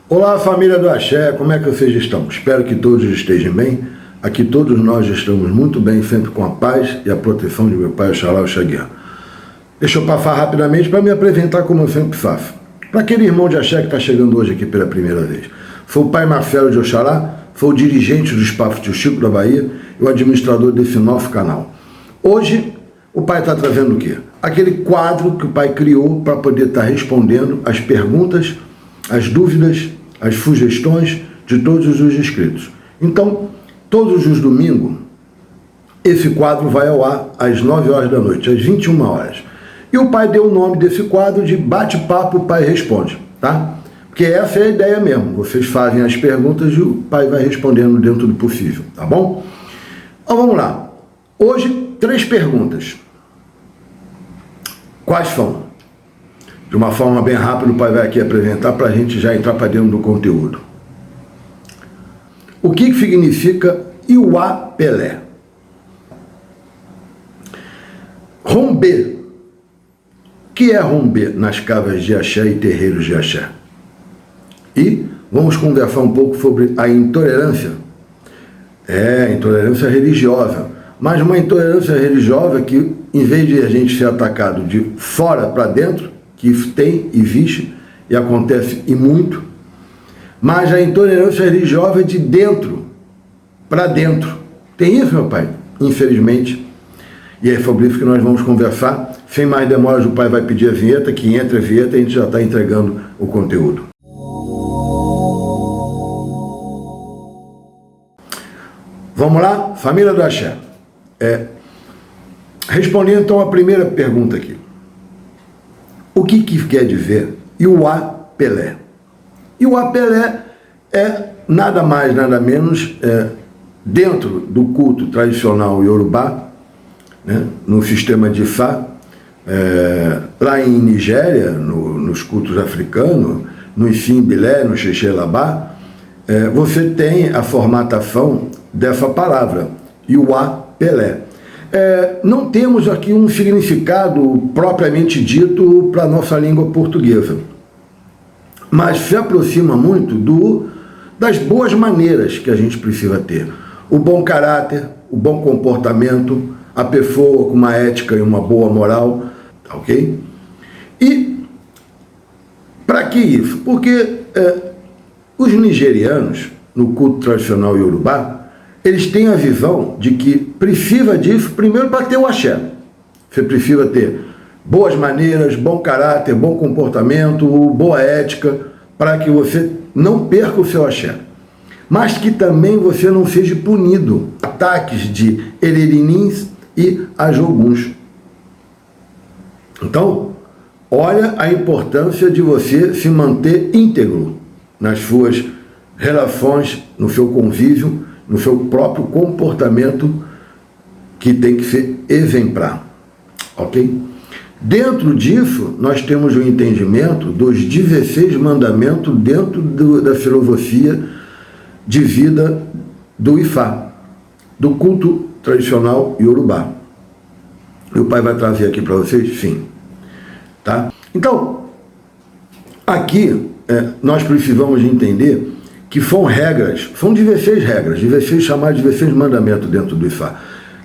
Olá, família do Axé, como é que vocês estão? Espero que todos estejam bem. Aqui todos nós estamos muito bem, sempre com a paz e a proteção de meu pai, Oxalá Oxaguiá. Deixa eu passar rapidamente para me apresentar como eu sempre faço. Para aquele irmão de Axé que está chegando hoje aqui pela primeira vez. Foi o pai Marcelo de Oxalá, foi o dirigente do Espaço Tio Chico da Bahia e o administrador desse nosso canal. Hoje, o pai está trazendo o quê? Aquele quadro que o pai criou para poder estar respondendo as perguntas, as dúvidas, as sugestões de todos os inscritos. Então, todos os domingos, esse quadro vai ao ar às 9 horas da noite, às 21 horas. E o pai deu o nome desse quadro de Bate-Papo, o Pai Responde, tá? Porque essa é a ideia mesmo. Vocês fazem as perguntas e o pai vai respondendo dentro do possível, tá bom? Então vamos lá. Hoje, 3 perguntas. Quais são? De uma forma bem rápida, o pai vai aqui apresentar para a gente já entrar para dentro do conteúdo. O que significa Iuá Pelé? Rombê. O que é rombê nas casas de Axé e terreiros de Axé? E vamos conversar um pouco sobre a intolerância. Intolerância religiosa. Mas uma intolerância religiosa que, em vez de a gente ser atacado de fora para dentro, que tem, existe e acontece e muito, mas a intolerância religiosa é de dentro para dentro. Tem isso, meu pai? Infelizmente. E é sobre isso que nós vamos conversar. Sem mais demoras, o pai vai pedir a vinheta, que entra a vinheta e a gente já está entregando o conteúdo. Vamos lá? Família do Axé. Respondendo então a primeira pergunta aqui. O que quer dizer Iuá Pelé? Iuá Pelé é nada mais, nada menos, dentro do culto tradicional iorubá, né, no sistema de Ifá, lá em Nigéria, nos cultos africanos, no Ifim-Bilé, no Xexelabá, você tem a formatação dessa palavra, Iuá Pelé. Não temos aqui um significado propriamente dito para a nossa língua portuguesa, mas se aproxima muito das boas maneiras que a gente precisa ter. O bom caráter, o bom comportamento, a pessoa com uma ética e uma boa moral, ok? E para que isso? Porque os nigerianos, no culto tradicional iorubá, eles têm a visão de que precisa disso primeiro para ter o axé. Você precisa ter boas maneiras, bom caráter, bom comportamento, boa ética, para que você não perca o seu axé. Mas que também você não seja punido. Ataques de ererinins e ajoguns. Então, olha a importância de você se manter íntegro nas suas relações, no seu convívio, no seu próprio comportamento, que tem que ser exemplar, ok? Dentro disso, nós temos o entendimento dos 16 mandamentos dentro da filosofia de vida do Ifá, do culto tradicional iorubá. E o pai vai trazer aqui para vocês, sim. Tá? Então, aqui nós precisamos entender que são regras, são 16 regras, 16 chamadas de 16 mandamentos dentro do Ifá,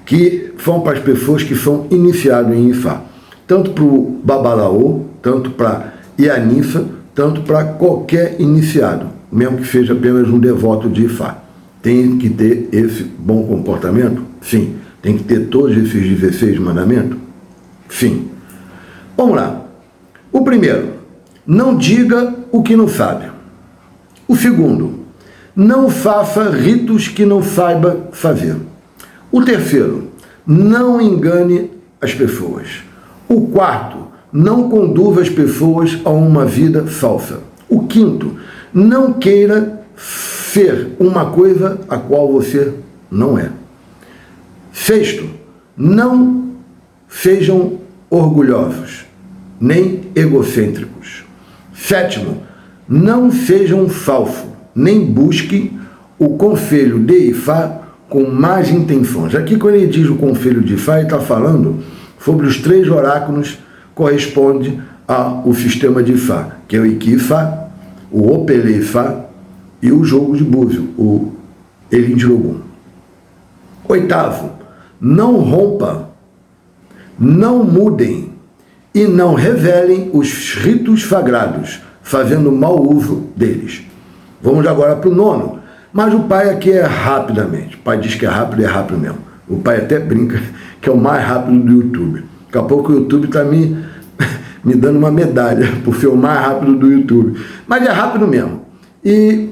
que são para as pessoas que são iniciadas em Ifá, tanto para o Babalaô, tanto para Ianifa, tanto para qualquer iniciado, mesmo que seja apenas um devoto de Ifá. Tem que ter esse bom comportamento? Sim. Tem que ter todos esses 16 mandamentos? Sim. Vamos lá. O primeiro, não diga o que não sabe. O segundo, não faça ritos que não saiba fazer. O terceiro, não engane as pessoas. O quarto, não conduza as pessoas a uma vida falsa. O quinto, não queira ser uma coisa a qual você não é. Sexto, não sejam orgulhosos, nem egocêntricos. Sétimo, não sejam falsos, nem busquem o conselho de Ifá com más intenções. Aqui, quando ele diz o conselho de Ifá, ele está falando sobre os 3 oráculos que correspondem ao sistema de Ifá, que é o Iqui-Ifá, o Opeleifá, e o jogo de búzio, o Elindirogum. Oitavo, não rompa, não mudem e não revelem os ritos sagrados, fazendo mau uso deles. Vamos agora para o nono, mas o pai aqui é rapidamente. O pai diz que é rápido mesmo. O pai até brinca que é o mais rápido do YouTube. Daqui a pouco o YouTube está me dando uma medalha por ser o mais rápido do YouTube. Mas é rápido mesmo. E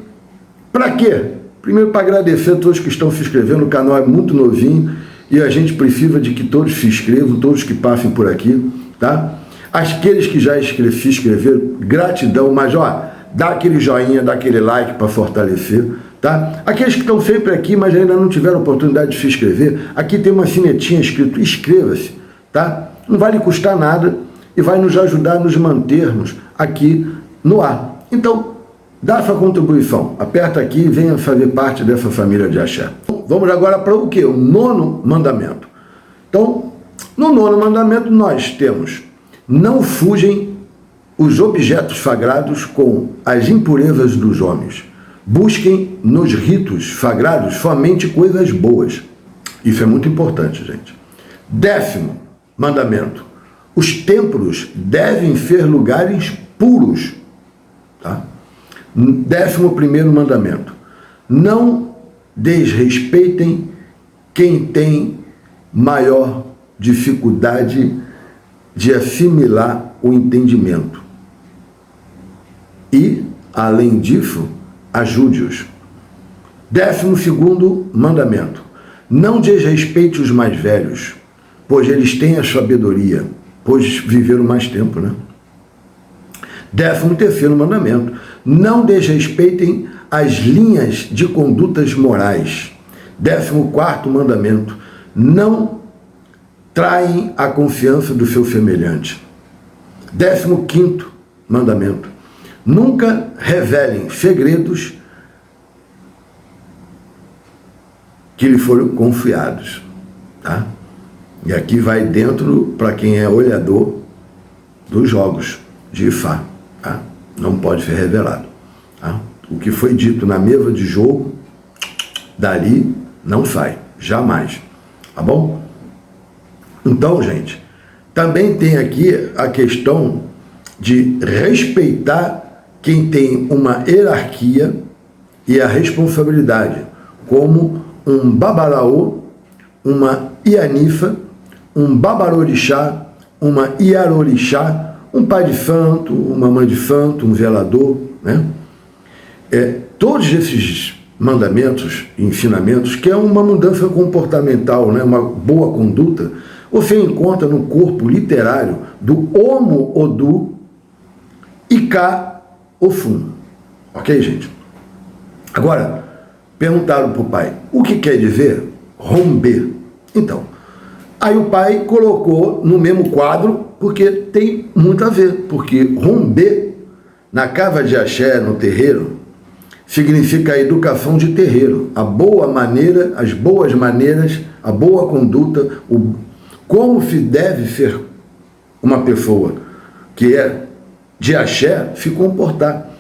para quê? Primeiro, para agradecer a todos que estão se inscrevendo. O canal é muito novinho e a gente precisa de que todos se inscrevam, todos que passem por aqui, tá? Aqueles que já se inscreveram, gratidão, mas ó, dá aquele joinha, dá aquele like para fortalecer, tá? Aqueles que estão sempre aqui, mas ainda não tiveram oportunidade de se inscrever, aqui tem uma sinetinha escrito inscreva-se, tá? Não vai lhe custar nada e vai nos ajudar a nos mantermos aqui no ar. Então, dá sua contribuição, aperta aqui e venha fazer parte dessa família de axé. Vamos agora para o quê? O nono mandamento. Então, no nono mandamento nós temos: não fugem os objetos sagrados com as impurezas dos homens. Busquem nos ritos sagrados somente coisas boas. Isso é muito importante, gente. 10º mandamento: os templos devem ser lugares puros. Tá? 11º mandamento: não desrespeitem quem tem maior dificuldade de assimilar o entendimento. E, além disso, ajude-os. 12º mandamento: não desrespeite os mais velhos, pois eles têm a sabedoria, pois viveram mais tempo, né? 13º mandamento: não desrespeitem as linhas de condutas morais. 14º mandamento: não traem a confiança do seu semelhante. 15º mandamento: nunca revelem segredos que lhe foram confiados. Tá? E aqui vai dentro para quem é olhador dos jogos de Ifá. Tá? Não pode ser revelado. Tá? O que foi dito na mesa de jogo, dali não sai, jamais. Tá bom? Então, gente, também tem aqui a questão de respeitar quem tem uma hierarquia e a responsabilidade, como um babalaô, uma ianifa, um babarorixá, uma iarorixá, um pai de santo, uma mãe de santo, um zelador, né? Todos esses mandamentos, ensinamentos, que é uma mudança comportamental, né? Uma boa conduta, você encontra no corpo literário do Homo Odu Ika Ofum. Ok, gente? Agora, perguntaram para o pai, o que quer dizer romper? Então, aí o pai colocou no mesmo quadro, porque tem muito a ver, porque romper, na casa de axé, no terreiro, significa a educação de terreiro, a boa maneira, as boas maneiras, a boa conduta, como se deve ser uma pessoa que é de axé se comportar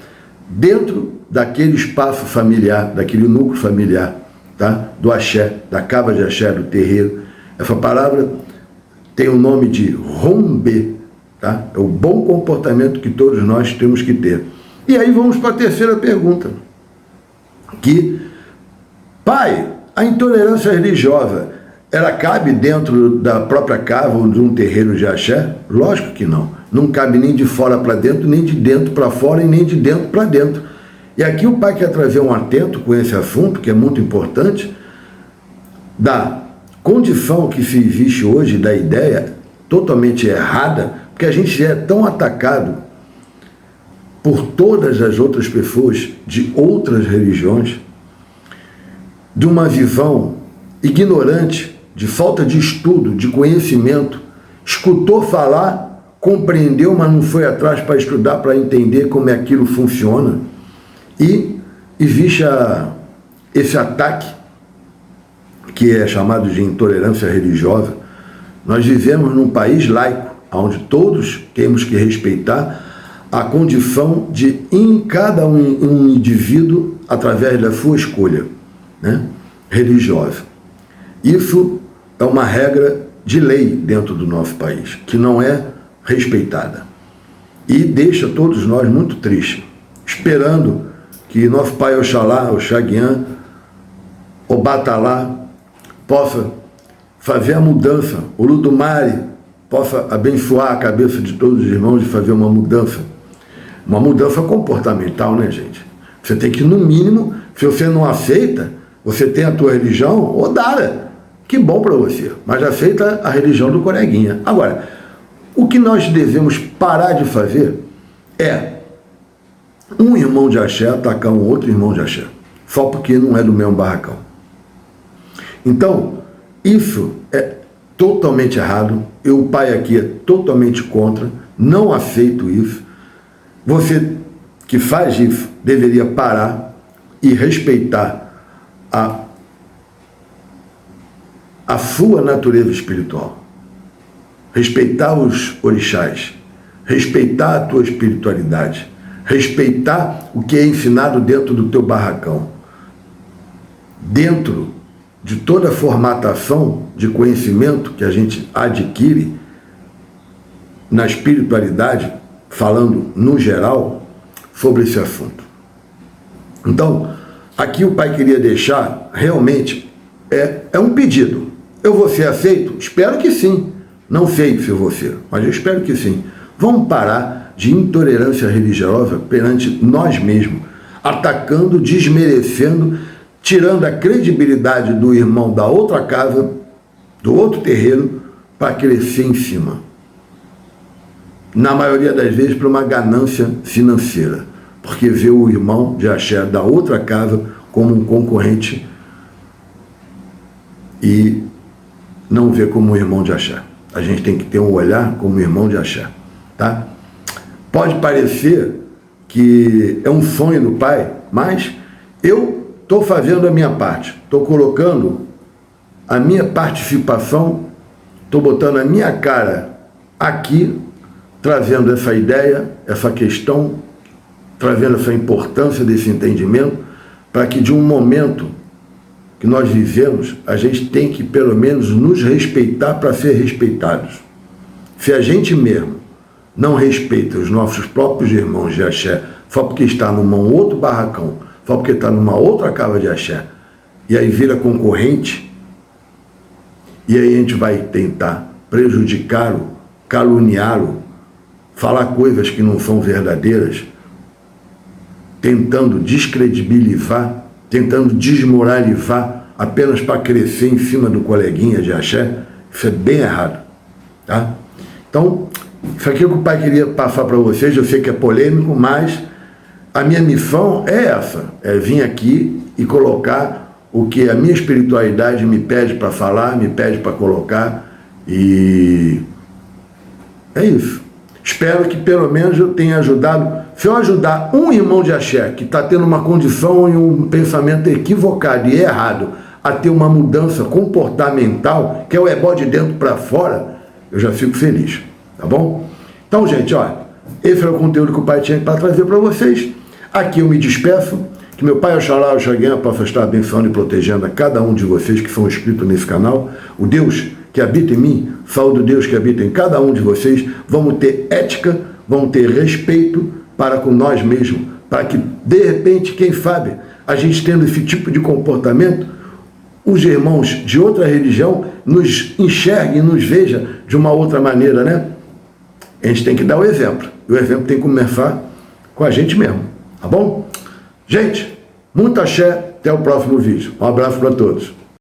dentro daquele espaço familiar, daquele núcleo familiar, tá? Do axé, da casa de axé, do terreiro. Essa palavra tem o nome de romper, tá? É o bom comportamento que todos nós temos que ter. E aí vamos para a terceira pergunta, que, pai, a intolerância religiosa, ela cabe dentro da própria casa ou de um terreiro de axé? Lógico que não. Não cabe nem de fora para dentro, nem de dentro para fora e nem de dentro para dentro. E aqui o pai quer trazer um atento com esse assunto, que é muito importante, da condição que se existe hoje, da ideia totalmente errada, porque a gente é tão atacado por todas as outras pessoas de outras religiões, de uma visão ignorante, de falta de estudo, de conhecimento, escutou falar, compreendeu, mas não foi atrás para estudar, para entender como aquilo funciona. E existe esse ataque, que é chamado de intolerância religiosa. Nós vivemos num país laico, onde todos temos que respeitar a condição de em cada um indivíduo através da sua escolha, né, religiosa. Isso é uma regra de lei dentro do nosso país, que não é respeitada. E deixa todos nós muito tristes, esperando que nosso pai Oxalá, Oxaguian, Obatalá, possa fazer a mudança, o Ludumare possa abençoar a cabeça de todos os irmãos de fazer uma mudança comportamental, né, gente? Você tem que, no mínimo, se você não aceita, você tem a tua religião, odara, que bom para você, mas aceita a religião do coleguinha. Agora, o que nós devemos parar de fazer é um irmão de axé atacar um outro irmão de axé, só porque não é do mesmo barracão. Então, isso é totalmente errado. O pai aqui é totalmente contra, não aceito isso. Você que faz isso deveria parar e respeitar a sua natureza espiritual. Respeitar os orixás, respeitar a tua espiritualidade, respeitar o que é ensinado dentro do teu barracão. Dentro de toda a formatação de conhecimento que a gente adquire na espiritualidade, falando no geral, sobre esse assunto. Então, aqui o pai queria deixar, realmente, é um pedido. Eu vou ser aceito? Espero que sim. Não sei se eu vou ser, mas eu espero que sim. Vamos parar de intolerância religiosa perante nós mesmos, atacando, desmerecendo, tirando a credibilidade do irmão da outra casa, do outro terreiro, para crescer em cima. Na maioria das vezes, por uma ganância financeira, porque vê o irmão de axé da outra casa como um concorrente e não vê como um irmão de axé. A gente tem que ter um olhar como irmão de axé, tá? Pode parecer que é um sonho do pai, mas eu estou fazendo a minha parte, estou colocando a minha participação, estou botando a minha cara aqui, trazendo essa ideia, essa questão, trazendo essa importância desse entendimento, para que de um momento que nós vivemos, a gente tem que pelo menos nos respeitar para ser respeitados. Se a gente mesmo não respeita os nossos próprios irmãos de axé, só porque está num outro barracão, só porque está numa outra casa de axé, e aí vira concorrente, e aí a gente vai tentar prejudicá-lo, caluniá-lo, falar coisas que não são verdadeiras, tentando descredibilizar, tentando desmoralizar apenas para crescer em cima do coleguinha de axé, isso é bem errado, tá? Então, isso aqui é o que o pai queria passar para vocês. Eu sei que é polêmico, mas a minha missão é essa, é vir aqui e colocar o que a minha espiritualidade me pede para falar, me pede para colocar, e é isso. Espero que pelo menos eu tenha ajudado. Se eu ajudar um irmão de axé que está tendo uma condição e um pensamento equivocado e errado a ter uma mudança comportamental, que é o ebó de dentro para fora, eu já fico feliz, tá bom? Então, gente, olha, esse é o conteúdo que o pai tinha para trazer para vocês. Aqui eu me despeço, que meu pai Oxalá, Oxaguian, possa estar abençoando e protegendo a cada um de vocês que são inscritos nesse canal. O Deus que habita em mim, saúde o Deus que habita em cada um de vocês. Vamos ter ética, vamos ter respeito para com nós mesmos, para que, de repente, quem sabe, a gente tendo esse tipo de comportamento, os irmãos de outra religião nos enxerguem, nos vejam de uma outra maneira, né? A gente tem que dar o exemplo. E o exemplo tem que começar com a gente mesmo, tá bom? Gente, muito axé, até o próximo vídeo. Um abraço para todos.